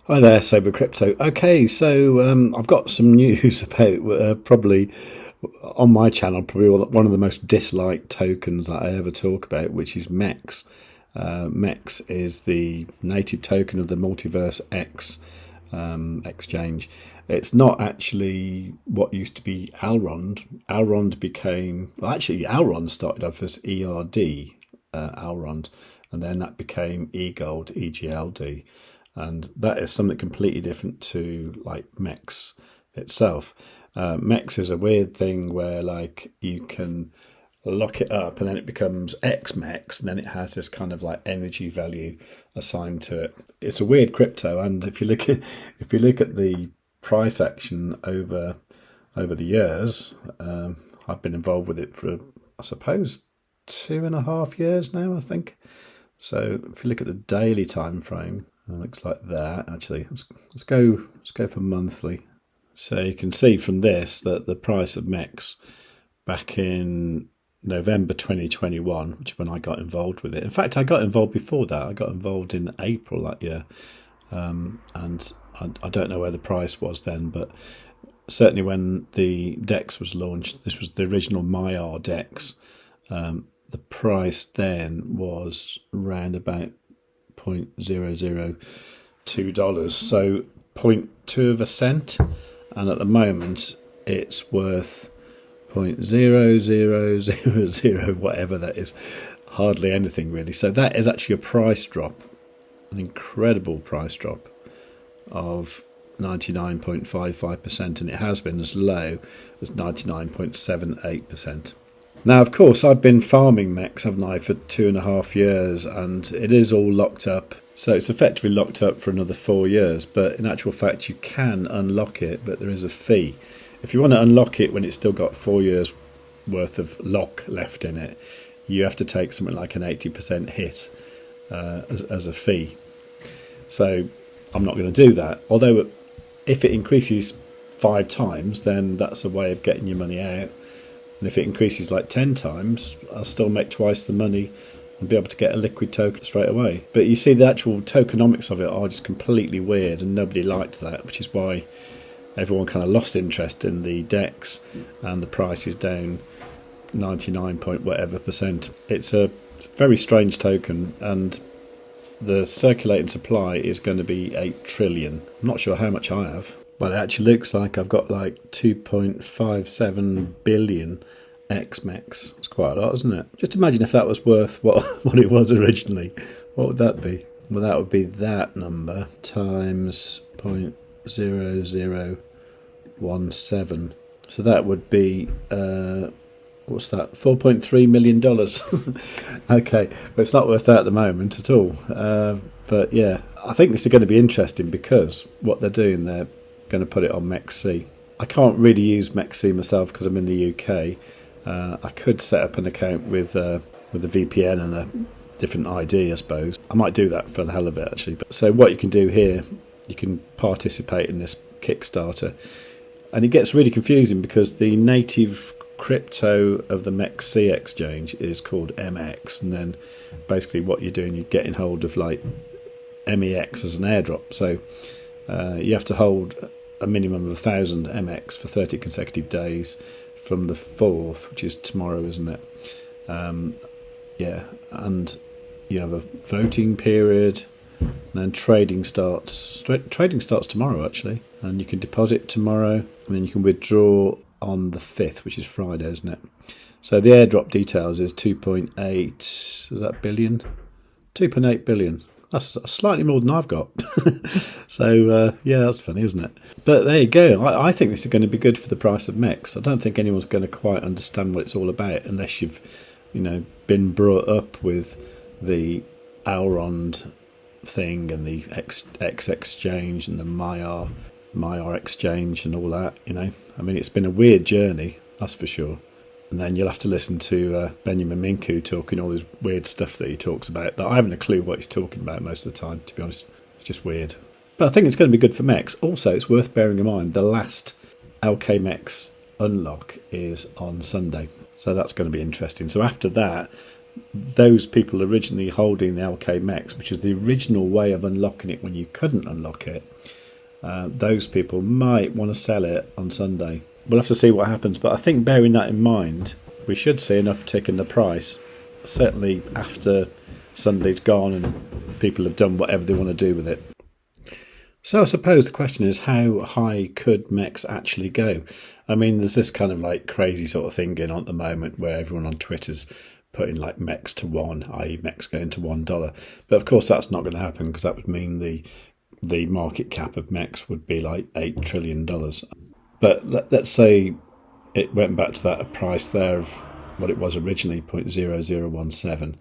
Hi there, savewith.crypto. Okay, so I've got some news about probably on my channel, probably one of the most disliked tokens that I ever talk about, which is MEX. MEX is the native token of the MultiversX exchange. It's not actually what used to be Alrond. Alrond became, well, actually, Alrond started off as ERD, Alrond, and then that became eGold, EGLD. And that is something completely different to like MEX itself. MEX is a weird thing where like you can lock it up and then it becomes XMEX, and then it has this kind of like energy value assigned to it. It's a weird crypto, and if you look at the price action over the years, I've been involved with it for I suppose 2.5 years now, I think. So if you look at the daily time frame, it looks like that. Actually, let's go for monthly. So you can see from this that the price of MEX back in November 2021, which is when I got involved with it. In fact, I got involved before that. I got involved in April that year, and I don't know where the price was then, but certainly when the DEX was launched, this was the original Maiar DEX. The price then was around about $0.002, so 0.2 of a cent, and at the moment it's worth 0.0000 whatever that is, hardly anything really. So that is actually a price drop, an incredible price drop of 99.55%, and it has been as low as 99.78%. Now, of course, I've been farming MEX, haven't I, for 2.5 years, and it is all locked up. So it's effectively locked up for another 4 years, but in actual fact, you can unlock it, but there is a fee. If you want to unlock it when it's still got 4 years worth of lock left in it, you have to take something like an 80% hit as a fee. So I'm not going to do that. Although if it increases 5 times, then that's a way of getting your money out. And if it increases like 10 times, I'll still make twice the money and be able to get a liquid token straight away. But you see, the actual tokenomics of it are just completely weird, and nobody liked that, which is why everyone kind of lost interest in the DEX, and the price is down 99 point whatever percent. It's a very strange token, and the circulating supply is going to be 8 trillion. I'm not sure how much I have. Well, it actually looks like I've got like 2.57 billion XMEX. It's quite a lot, isn't it? Just imagine if that was worth what it was originally. What would that be? Well, that would be that number times 0.0017. So that would be, what's that? $4.3 million. Okay, well, it's not worth that at the moment at all. But yeah, I think this is going to be interesting because what they're doing, they're going to put it on MEXC. I can't really use MEXC myself because I'm in the UK. I could set up an account with a VPN and a different ID, I suppose. I might do that for the hell of it, actually. But so what you can do here, you can participate in this Kickstarter, and it gets really confusing because the native crypto of the MEXC exchange is called MEX, and then basically what you're doing, you're getting hold of like MEX as an airdrop. So you have to hold a minimum of 1,000 MEX for 30 consecutive days from the 4th, which is tomorrow, isn't it? Yeah, and you have a voting period, and then trading starts. Trading starts tomorrow, actually, and you can deposit tomorrow, and then you can withdraw on the 5th, which is Friday, isn't it? So the airdrop details is 2.8. Is that billion? 2.8 billion. That's slightly more than I've got. So, yeah, that's funny, isn't it? But there you go. I think this is going to be good for the price of MEX. I don't think anyone's going to quite understand what it's all about unless you've, been brought up with the Alrond thing and the X exchange and the Maiar exchange and all that, I mean, it's been a weird journey, that's for sure. And then you'll have to listen to Benjamin Minku talking all this weird stuff that he talks about that I haven't a clue what he's talking about most of the time, to be honest. It's just weird. But I think it's going to be good for MEX. Also, it's worth bearing in mind the last LKMEX unlock is on Sunday. So that's going to be interesting. So after that, those people originally holding the LK MEX, which was the original way of unlocking it when you couldn't unlock it, those people might want to sell it on Sunday. We'll have to see what happens, but I think bearing that in mind, we should see an uptick in the price, certainly after Sunday's gone and people have done whatever they want to do with it. So I suppose the question is, how high could MEX actually go? I mean, there's this kind of like crazy sort of thing going on at the moment where everyone on Twitter's putting like MEX to 1, i.e. MEX going to $1. But of course that's not going to happen, because that would mean the market cap of MEX would be like $8 trillion. But let's say it went back to that price there of what it was originally, 0.0017,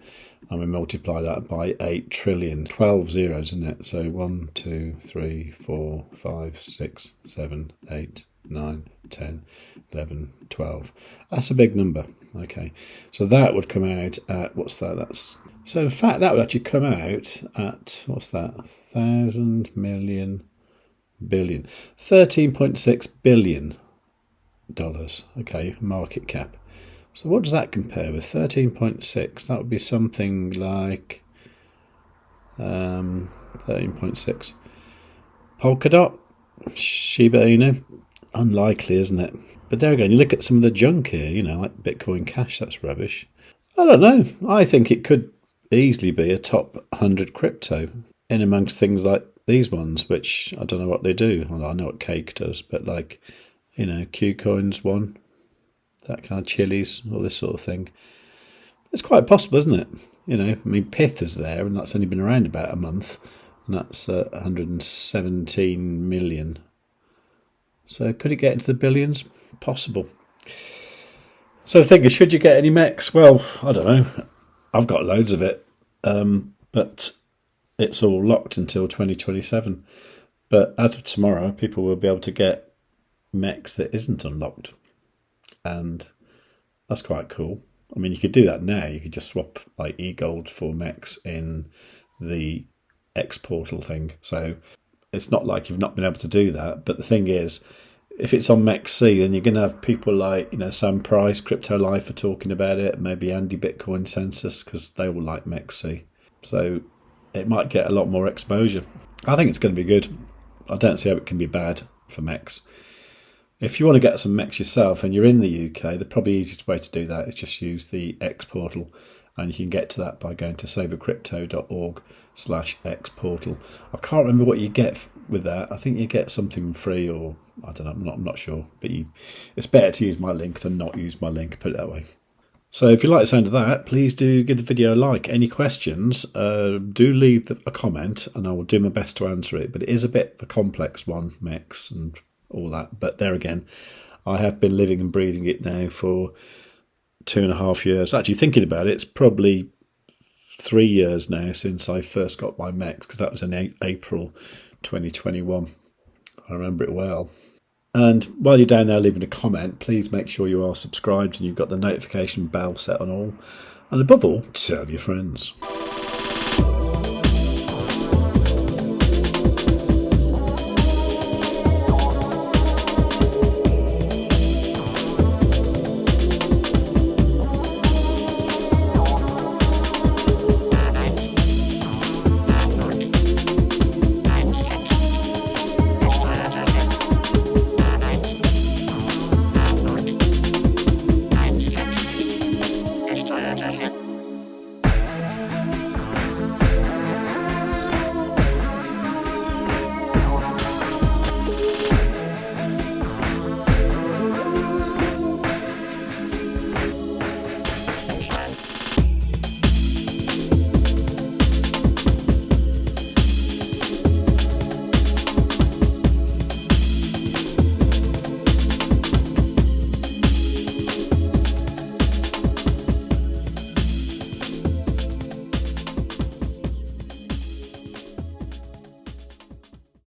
and we multiply that by 8 trillion, 12 zeros, isn't it? So 1, 2, 3, 4, 5, 6, 7, 8, 9, 10, 11, 12. That's a big number. Okay, so that would come out at, what's that? So in fact that would actually come out at, what's that? 1,000 million billion, $13.6 billion. Okay, market cap. So what does that compare with? 13.6. That would be something like 13.6. Polkadot, Shiba Inu. Unlikely, isn't it? But there again, you look at some of the junk here, you know, like Bitcoin Cash, that's rubbish. I don't know. I think it could easily be a top 100 crypto in amongst things like these ones, which I don't know what they do. Well, I know what Cake does, but like, you know, Qcoin's one, that kind of Chili's, all this sort of thing. It's quite possible, isn't it? You know, I mean, Pith is there, and that's only been around about a month, and that's 117 million. So could it get into the billions? Possible. So the thing is, should you get any MEX? Well, I don't know. I've got loads of it, but it's all locked until 2027. But as of tomorrow, people will be able to get MEX that isn't unlocked. And that's quite cool. I mean, you could do that now. You could just swap like eGold for MEX in the XPortal thing. So it's not like you've not been able to do that. But the thing is, if it's on MEXC, then you're going to have people like, you know, Sam Price, Crypto Life are talking about it, maybe Andy Bitcoin Census, because they all like MEXC. So it might get a lot more exposure. I think it's going to be good. I don't see how it can be bad for MEX. If you want to get some MEX yourself and you're in the UK, the probably easiest way to do that is just use the XPortal, and you can get to that by going to savewithcrypto.org/XPortal. I can't remember what you get with that. I think you get something free, or I don't know, I'm not sure. But it's better to use my link than not use my link, put it that way. So if you like the sound of that, please do give the video a like. Any questions, do leave a comment and I will do my best to answer it. But it is a bit of a complex one, MEX and all that. But there again, I have been living and breathing it now for 2.5 years. Actually, thinking about it, it's probably 3 years now since I first got my MEX, because that was in April 2021. I remember it well. And while you're down there leaving a comment, please make sure you are subscribed and you've got the notification bell set on all. And above all, tell your friends.